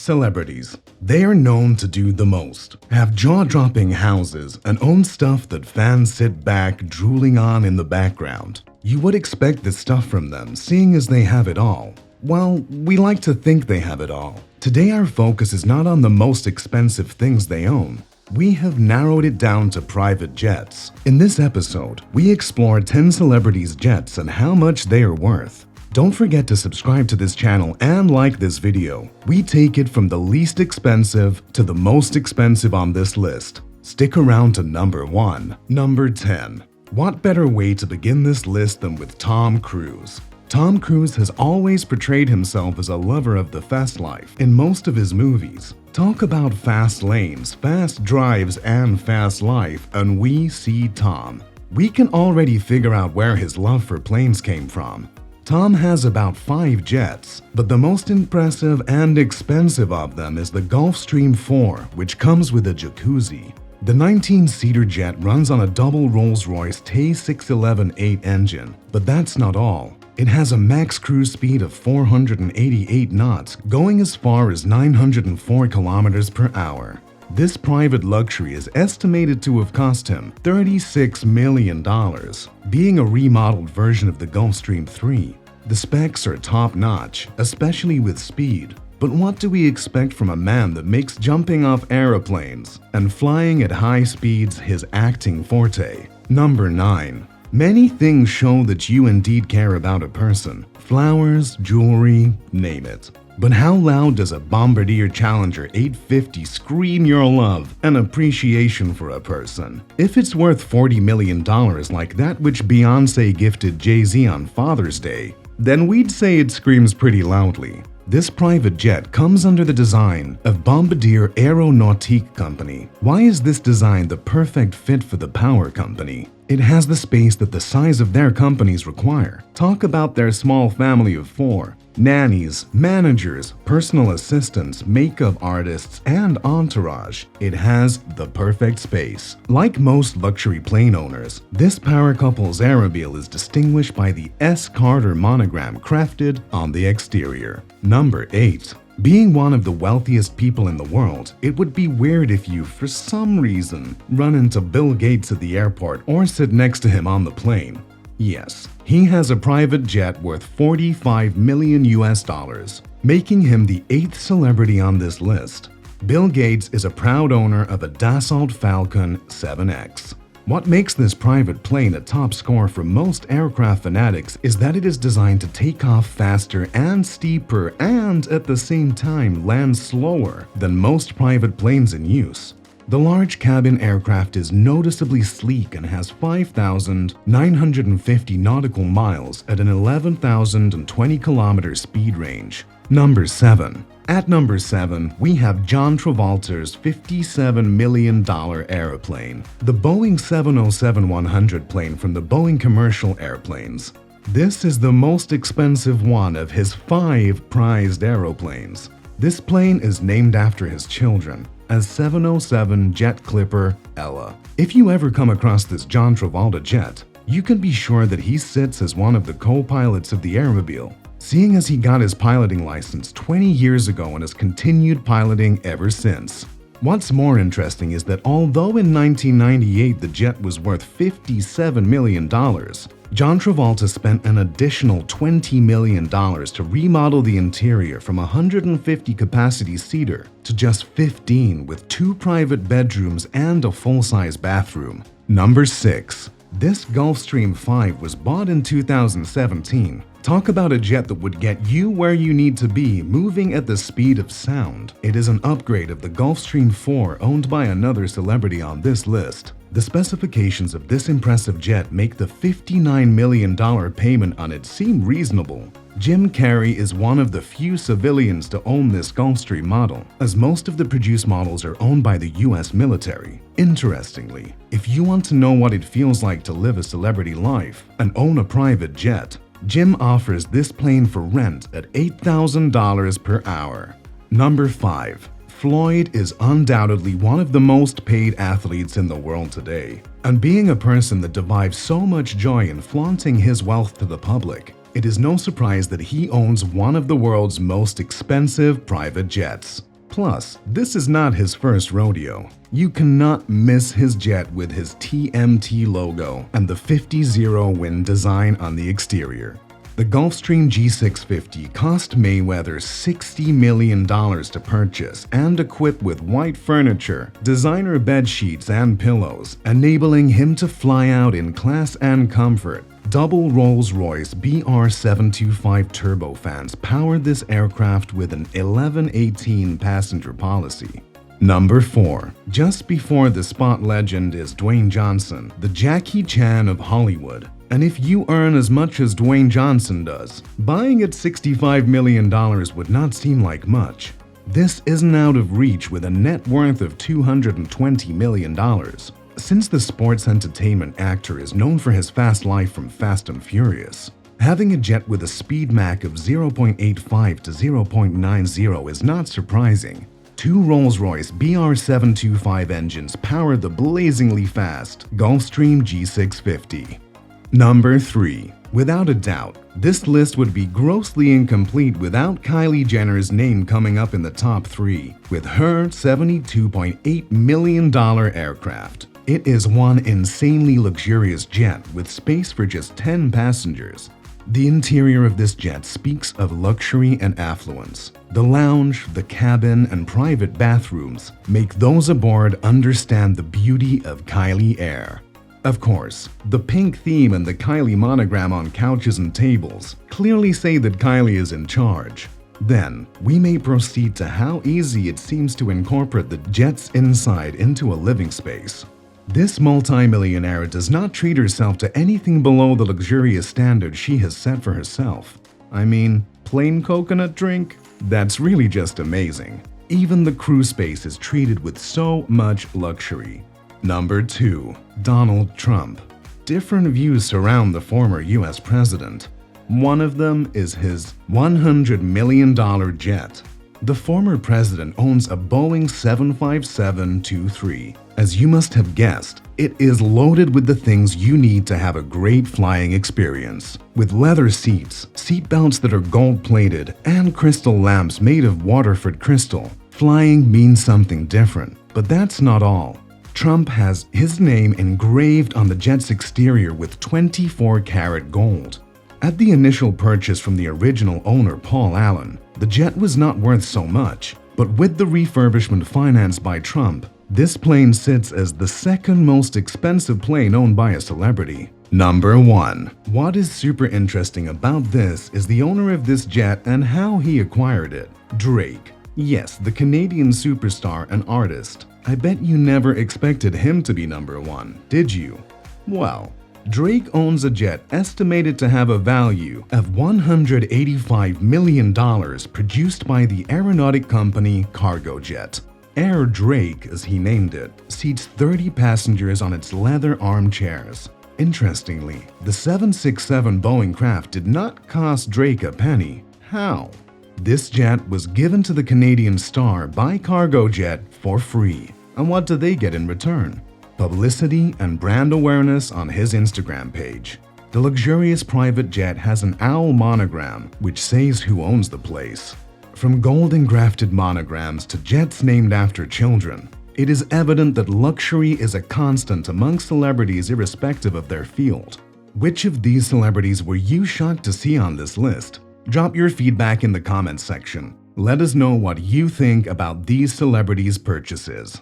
Celebrities. They are known to do the most, have jaw-dropping houses, and own stuff that fans sit back drooling on in the background. You would expect this stuff from them, seeing as they have it all. Well, we like to think they have it all. Today our focus is not on the most expensive things they own. We have narrowed it down to private jets. In this episode, we explore 10 celebrities' jets and how much they are worth. Don't forget to subscribe to this channel and like this video. We take it from the least expensive to the most expensive on this list. Stick around to number 1. Number 10. What better way to begin this list than with Tom Cruise? Tom Cruise has always portrayed himself as a lover of the fast life in most of his movies. Talk about fast lanes, fast drives, and fast life, and we see Tom. We can already figure out where his love for planes came from. Tom has about 5 jets, but the most impressive and expensive of them is the Gulfstream 4, which comes with a jacuzzi. The 19-seater jet runs on a double Rolls-Royce T611-8 engine, but that's not all. It has a max cruise speed of 488 knots, going as far as 904 kilometers per hour. This private luxury is estimated to have cost him $36 million, being a remodeled version of the Gulfstream 3. The specs are top-notch, especially with speed. But what do we expect from a man that makes jumping off aeroplanes and flying at high speeds his acting forte? Number 9. Many things show that you indeed care about a person. Flowers, jewelry, name it. But how loud does a Bombardier Challenger 850 scream your love and appreciation for a person? If it's worth $40 million like that which Beyoncé gifted Jay-Z on Father's Day, then we'd say it screams pretty loudly. This private jet comes under the design of Bombardier Aeronautique Company. Why is this design the perfect fit for the power company? It has the space that the size of their companies require. Talk about their small family of 4. Nannies, managers, personal assistants, makeup artists, and entourage. It has the perfect space. Like most luxury plane owners, this power couple's aeromobile is distinguished by the S. Carter monogram crafted on the exterior. Number 8. Being one of the wealthiest people in the world, it would be weird if you, for some reason, run into Bill Gates at the airport or sit next to him on the plane. Yes, he has a private jet worth $45 million, making him the 8th celebrity on this list. Bill Gates is a proud owner of a Dassault Falcon 7X. What makes this private plane a top score for most aircraft fanatics is that it is designed to take off faster and steeper and, at the same time, land slower than most private planes in use. The large cabin aircraft is noticeably sleek and has 5,950 nautical miles at an 11,020 kilometer speed range. Number 7. At number 7, we have John Travolta's $57 million airplane, the Boeing 707-100 plane from the Boeing commercial airplanes. This is the most expensive one of his 5 prized aeroplanes. This plane is named after his children, as 707 Jet Clipper Ella. If you ever come across this John Travolta jet, you can be sure that he sits as one of the co-pilots of the airmobile, seeing as he got his piloting license 20 years ago and has continued piloting ever since. What's more interesting is that although in 1998 the jet was worth $57 million, John Travolta spent an additional $20 million to remodel the interior from a 150 capacity seater to just 15 with 2 private bedrooms and a full-size bathroom. Number 6. This Gulfstream 5 was bought in 2017. Talk about a jet that would get you where you need to be, moving at the speed of sound. It is an upgrade of the Gulfstream 4 owned by another celebrity on this list. The specifications of this impressive jet make the $59 million payment on it seem reasonable. Jim Carrey is one of the few civilians to own this Gulfstream model, as most of the produced models are owned by the US military. Interestingly, if you want to know what it feels like to live a celebrity life and own a private jet, Jim offers this plane for rent at $8,000 per hour. Number 5. Floyd is undoubtedly one of the most paid athletes in the world today. And being a person that derives so much joy in flaunting his wealth to the public, it is no surprise that he owns one of the world's most expensive private jets. Plus, this is not his first rodeo. You cannot miss his jet with his TMT logo and the 50-0 wind design on the exterior. The Gulfstream G650 cost Mayweather $60 million to purchase and equipped with white furniture, designer bed sheets and pillows, enabling him to fly out in class and comfort. Double Rolls-Royce BR725 turbofans powered this aircraft with an 1118 passenger policy. Number 4. Just before the spot legend is Dwayne Johnson, the Jackie Chan of Hollywood. And if you earn as much as Dwayne Johnson does, buying at $65 million would not seem like much. This isn't out of reach with a net worth of $220 million. Since the sports entertainment actor is known for his fast life from Fast and Furious, having a jet with a speed Mach of 0.85 to 0.90 is not surprising. Two Rolls-Royce BR725 engines power the blazingly fast Gulfstream G650. Number 3. Without a doubt, this list would be grossly incomplete without Kylie Jenner's name coming up in the top 3, with her $72.8 million aircraft. It is one insanely luxurious jet with space for just 10 passengers. The interior of this jet speaks of luxury and affluence. The lounge, the cabin, and private bathrooms make those aboard understand the beauty of Kylie Air. Of course, the pink theme and the Kylie monogram on couches and tables clearly say that Kylie is in charge. Then, we may proceed to how easy it seems to incorporate the jet's inside into a living space. This multimillionaire does not treat herself to anything below the luxurious standard she has set for herself. I mean, plain coconut drink? That's really just amazing. Even the crew space is treated with so much luxury. Number 2. Donald Trump. Different views surround the former US president. One of them is his $100 million jet. The former president owns a Boeing 757-23. As you must have guessed, it is loaded with the things you need to have a great flying experience. With leather seats, seat belts that are gold-plated, and crystal lamps made of Waterford crystal, flying means something different. But that's not all. Trump has his name engraved on the jet's exterior with 24-karat gold. At the initial purchase from the original owner, Paul Allen, the jet was not worth so much, but with the refurbishment financed by Trump, this plane sits as the second most expensive plane owned by a celebrity. Number 1. What is super interesting about this is the owner of this jet and how he acquired it. Drake. Yes, the Canadian superstar and artist. I bet you never expected him to be number 1, did you? Well, Drake owns a jet estimated to have a value of $185 million produced by the aeronautic company Cargojet. Air Drake, as he named it, seats 30 passengers on its leather armchairs. Interestingly, the 767 Boeing craft did not cost Drake a penny. How? This jet was given to the Canadian star by Cargojet for free. And what do they get in return? Publicity and brand awareness on his Instagram page. The luxurious private jet has an owl monogram, which says who owns the place. From gold engrafted monograms to jets named after children, it is evident that luxury is a constant among celebrities irrespective of their field. Which of these celebrities were you shocked to see on this list? Drop your feedback in the comments section. Let us know what you think about these celebrities' purchases.